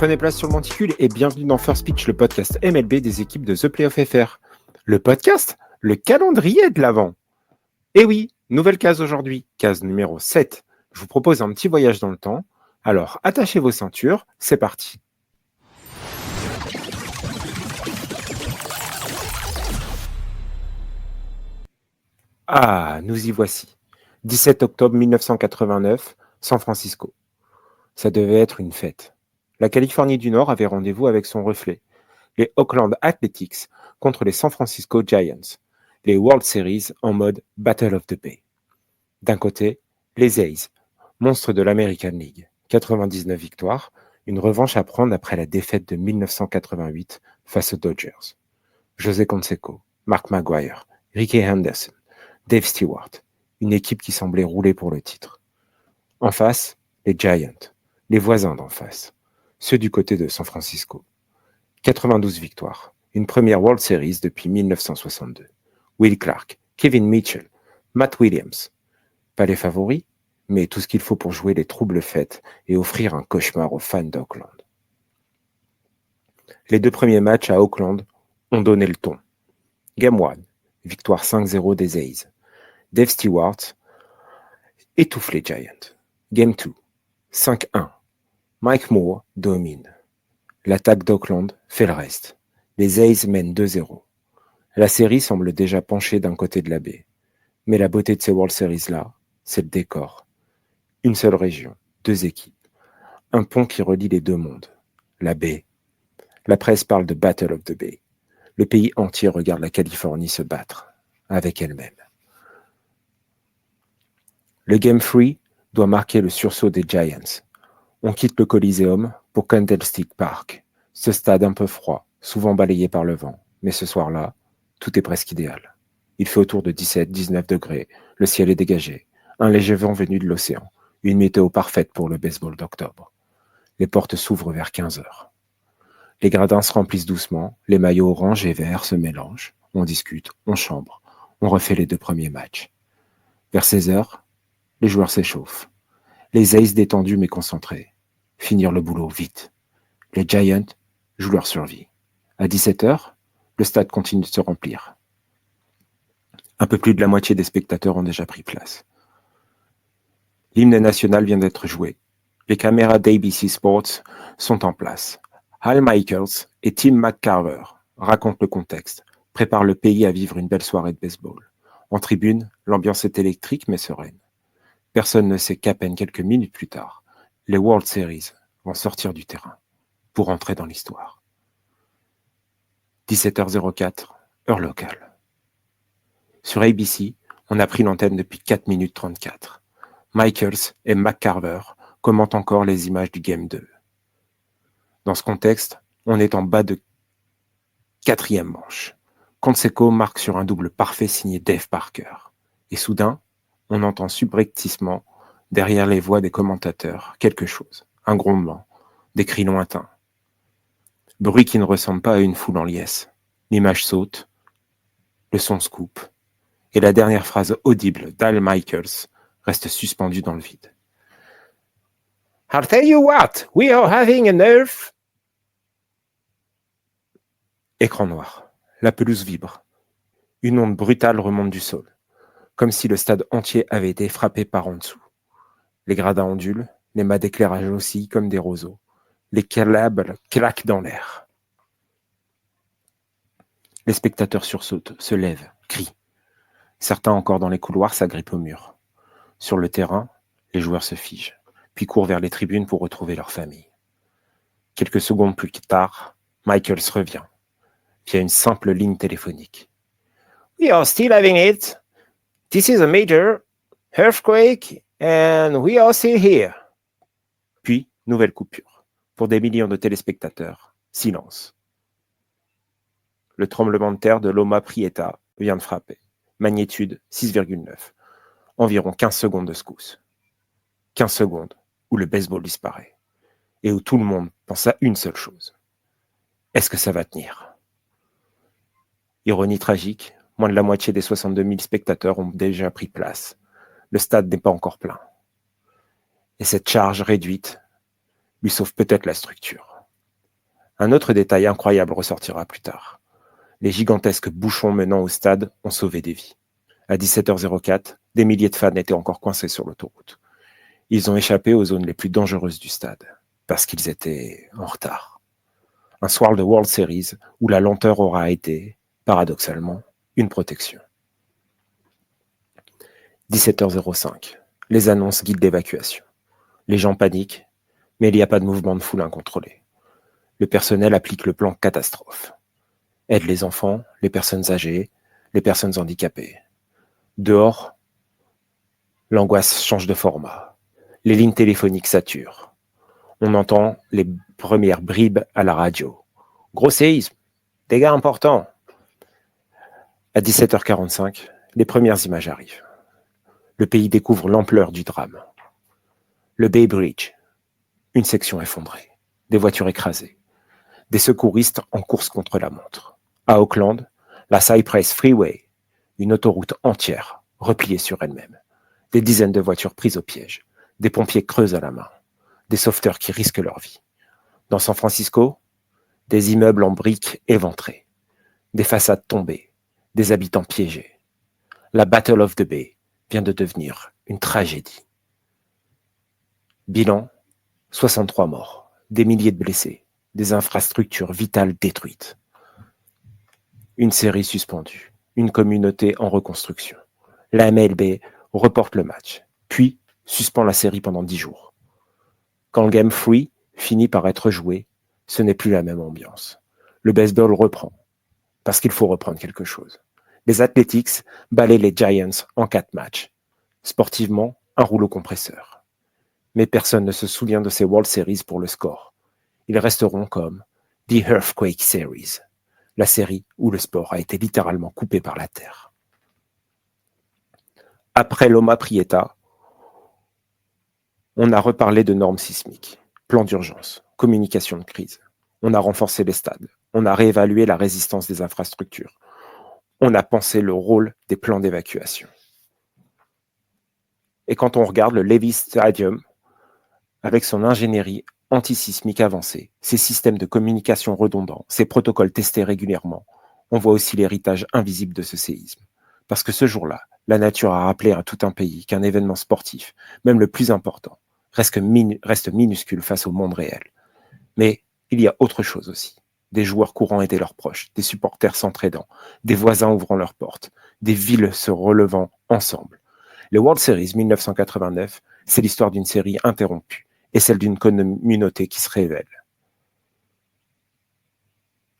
Prenez place sur le monticule et bienvenue dans First Pitch, le podcast MLB des équipes de The Playoff FR. Le podcast, le calendrier de l'Avent. Et oui, nouvelle case aujourd'hui, case numéro 7. Je vous propose un petit voyage dans le temps. Alors, attachez vos ceintures, c'est parti. Ah, nous y voici. 17 octobre 1989, San Francisco. Ça devait être une fête. La Californie du Nord avait rendez-vous avec son reflet, les Oakland Athletics contre les San Francisco Giants, les World Series en mode Battle of the Bay. D'un côté, les A's, monstres de l'American League, 99 victoires, une revanche à prendre après la défaite de 1988 face aux Dodgers. José Canseco, Mark McGwire, Rickey Henderson, Dave Stewart, une équipe qui semblait rouler pour le titre. En face, les Giants, les voisins d'en face, ceux du côté de San Francisco. 92 victoires, une première World Series depuis 1962. Will Clark, Kevin Mitchell, Matt Williams. Pas les favoris, mais tout ce qu'il faut pour jouer les troubles fêtes et offrir un cauchemar aux fans d'Oakland. Les deux premiers matchs à Oakland ont donné le ton. Game 1, victoire 5-0 des A's. Dave Stewart étouffe les Giants. Game 2, 5-1. Mike Moore domine. L'attaque d'Oakland fait le reste. Les A's mènent 2-0. La série semble déjà pencher d'un côté de la baie. Mais la beauté de ces World Series-là, c'est le décor. Une seule région, deux équipes. Un pont qui relie les deux mondes. La baie. La presse parle de Battle of the Bay. Le pays entier regarde la Californie se battre avec elle-même. Le Game 3 doit marquer le sursaut des Giants. On quitte le Coliseum pour Candlestick Park. Ce stade un peu froid, souvent balayé par le vent. Mais ce soir-là, tout est presque idéal. Il fait autour de 17-19 degrés. Le ciel est dégagé. Un léger vent venu de l'océan. Une météo parfaite pour le baseball d'octobre. Les portes s'ouvrent vers 15 heures. Les gradins se remplissent doucement. Les maillots orange et vert se mélangent. On discute, on chambre. On refait les deux premiers matchs. Vers 16 heures, les joueurs s'échauffent. Les A's détendus mais concentrés. Finir le boulot vite. Les Giants jouent leur survie. À 17 heures, le stade continue de se remplir. Un peu plus de la moitié des spectateurs ont déjà pris place. L'hymne national vient d'être joué. Les caméras d'ABC Sports sont en place. Al Michaels et Tim McCarver racontent le contexte, préparent le pays à vivre une belle soirée de baseball. En tribune, l'ambiance est électrique mais sereine. Personne ne sait qu'à peine quelques minutes plus tard, les World Series vont sortir du terrain pour entrer dans l'histoire. 17h04, heure locale. Sur ABC, on a pris l'antenne depuis 4 minutes 34. Michaels et McCarver commentent encore les images du Game 2. Dans ce contexte, on est en bas de 4e manche. Canseco marque sur un double parfait signé Dave Parker. Et soudain, on entend subrepticement, derrière les voix des commentateurs, quelque chose. Un grondement, des cris lointains. Bruit qui ne ressemble pas à une foule en liesse. L'image saute, le son se coupe, et la dernière phrase audible d'Al Michaels reste suspendue dans le vide. I'll tell you what, we are having a nerve. Écran noir. La pelouse vibre. Une onde brutale remonte du sol, comme si le stade entier avait été frappé par en dessous. Les gradins ondulent, les mâts d'éclairage oscillent comme des roseaux. Les câbles claquent dans l'air. Les spectateurs sursautent, se lèvent, crient. Certains encore dans les couloirs s'agrippent au mur. Sur le terrain, les joueurs se figent, puis courent vers les tribunes pour retrouver leur famille. Quelques secondes plus tard, Michaels revient, via une simple ligne téléphonique. We are still having it. This is a major earthquake and we are still here. Puis, nouvelle coupure. Pour des millions de téléspectateurs, silence. Le tremblement de terre de Loma Prieta vient de frapper. Magnitude 6,9. Environ 15 secondes de secousse. 15 secondes où le baseball disparaît. Et où tout le monde pense à une seule chose. Est-ce que ça va tenir ? Ironie tragique, moins de la moitié des 62 000 spectateurs ont déjà pris place. Le stade n'est pas encore plein. Et cette charge réduite lui sauve peut-être la structure. Un autre détail incroyable ressortira plus tard. Les gigantesques bouchons menant au stade ont sauvé des vies. À 17h04, des milliers de fans étaient encore coincés sur l'autoroute. Ils ont échappé aux zones les plus dangereuses du stade, parce qu'ils étaient en retard. Un soir de World Series où la lenteur aura été, paradoxalement, une protection. 17h05. Les annonces guident d'évacuation. Les gens paniquent, mais il n'y a pas de mouvement de foule incontrôlé. Le personnel applique le plan catastrophe. Aide les enfants, les personnes âgées, les personnes handicapées. Dehors, l'angoisse change de format. Les lignes téléphoniques saturent. On entend les premières bribes à la radio. Gros séisme, dégâts importants. À 17h45, les premières images arrivent. Le pays découvre l'ampleur du drame. Le Bay Bridge, une section effondrée, des voitures écrasées, des secouristes en course contre la montre. À Auckland, la Cypress Freeway, une autoroute entière repliée sur elle-même. Des dizaines de voitures prises au piège, des pompiers creusent à la main, des sauveteurs qui risquent leur vie. Dans San Francisco, des immeubles en briques éventrés, des façades tombées, des habitants piégés. La Battle of the Bay vient de devenir une tragédie. Bilan, 63 morts, des milliers de blessés, des infrastructures vitales détruites. Une série suspendue, une communauté en reconstruction. La MLB reporte le match, puis suspend la série pendant 10 jours. Quand le Game 3 finit par être joué, ce n'est plus la même ambiance. Le baseball reprend, parce qu'il faut reprendre quelque chose. Les Athletics balaient les Giants en 4 matchs. Sportivement, un rouleau compresseur. Mais personne ne se souvient de ces World Series pour le score. Ils resteront comme The Earthquake Series, la série où le sport a été littéralement coupé par la terre. Après Loma Prieta, on a reparlé de normes sismiques, plan d'urgence, communication de crise. On a renforcé les stades, on a réévalué la résistance des infrastructures. On a pensé le rôle des plans d'évacuation. Et quand on regarde le Levi's Stadium, avec son ingénierie antisismique avancée, ses systèmes de communication redondants, ses protocoles testés régulièrement, on voit aussi l'héritage invisible de ce séisme. Parce que ce jour-là, la nature a rappelé à tout un pays qu'un événement sportif, même le plus important, reste minuscule face au monde réel. Mais il y a autre chose aussi. Des joueurs courant aider leurs proches, des supporters s'entraidant, des voisins ouvrant leurs portes, des villes se relevant ensemble. Les World Series 1989, c'est l'histoire d'une série interrompue et celle d'une communauté qui se révèle.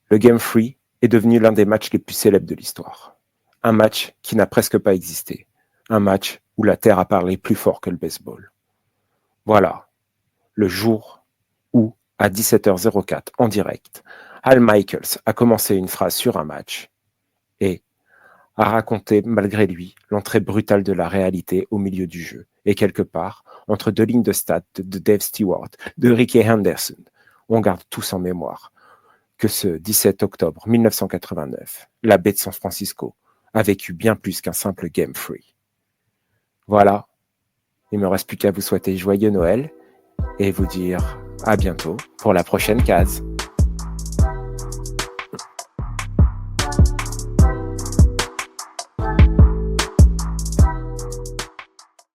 Le Game 3 est devenu l'un des matchs les plus célèbres de l'histoire. Un match qui n'a presque pas existé. Un match où la Terre a parlé plus fort que le baseball. Voilà, le jour où, à 17h04 en direct, Al Michaels a commencé une phrase sur un match et a raconté, malgré lui, l'entrée brutale de la réalité au milieu du jeu. Et quelque part, entre deux lignes de stats de Dave Stewart, de Rickey Henderson, on garde tous en mémoire que ce 17 octobre 1989, la baie de San Francisco a vécu bien plus qu'un simple Game 3. Voilà, il ne me reste plus qu'à vous souhaiter joyeux Noël et vous dire à bientôt pour la prochaine case.